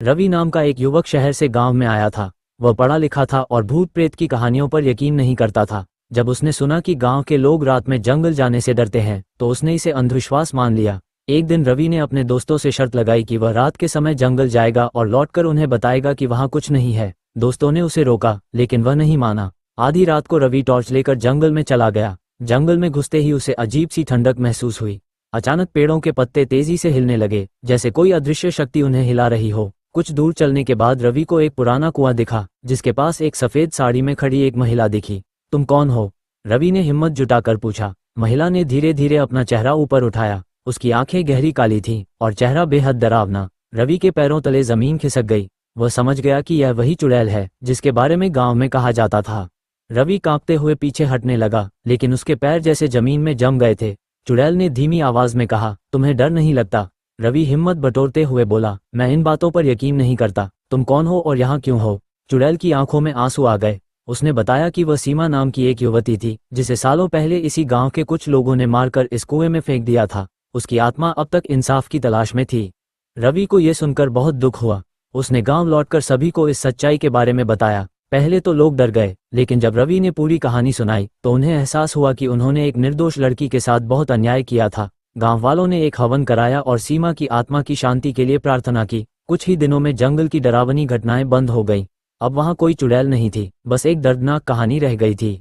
रवि नाम का एक युवक शहर से गांव में आया था। वह पढ़ा लिखा था और भूत प्रेत की कहानियों पर यकीन नहीं करता था। जब उसने सुना कि गांव के लोग रात में जंगल जाने से डरते हैं तो उसने इसे अंधविश्वास मान लिया। एक दिन रवि ने अपने दोस्तों से शर्त लगाई कि वह रात के समय जंगल जाएगा और लौटकर उन्हें बताएगा कि वहां कुछ नहीं है। दोस्तों ने उसे रोका लेकिन वह नहीं माना। आधी रात को रवि टॉर्च लेकर जंगल में चला गया। जंगल में घुसते ही उसे अजीब सी ठंडक महसूस हुई। अचानक पेड़ों के पत्ते तेजी से हिलने लगे, जैसे कोई अदृश्य शक्ति उन्हें हिला रही हो। कुछ दूर चलने के बाद रवि को एक पुराना कुआं दिखा, जिसके पास एक सफेद साड़ी में खड़ी एक महिला दिखी। तुम कौन हो? रवि ने हिम्मत जुटाकर पूछा। महिला ने धीरे धीरे अपना चेहरा ऊपर उठाया। उसकी आंखें गहरी काली थीं और चेहरा बेहद डरावना। रवि के पैरों तले जमीन खिसक गई। वह समझ गया कि यह वही चुड़ैल है जिसके बारे में गांव में कहा जाता था। रवि कांपते हुए पीछे हटने लगा, लेकिन उसके पैर जैसे जमीन में जम गए थे। चुड़ैल ने धीमी आवाज में कहा, तुम्हें डर नहीं लगता? रवि हिम्मत बटोरते हुए बोला, मैं इन बातों पर यकीन नहीं करता। तुम कौन हो और यहाँ क्यों हो? चुड़ैल की आंखों में आंसू आ गए। उसने बताया कि वह सीमा नाम की एक युवती थी, जिसे सालों पहले इसी गांव के कुछ लोगों ने मारकर इस कुएं में फेंक दिया था। उसकी आत्मा अब तक इंसाफ की तलाश में थी। रवि को यह सुनकर बहुत दुख हुआ। उसने गांव लौटकर सभी को इस सच्चाई के बारे में बताया। पहले तो लोग डर गए, लेकिन जब रवि ने पूरी कहानी सुनाई तो उन्हें एहसास हुआ कि उन्होंने एक निर्दोष लड़की के साथ बहुत अन्याय किया था। गांव वालों ने एक हवन कराया और सीमा की आत्मा की शांति के लिए प्रार्थना की। कुछ ही दिनों में जंगल की डरावनी घटनाएं बंद हो गईं। अब वहां कोई चुड़ैल नहीं थी, बस एक दर्दनाक कहानी रह गई थी।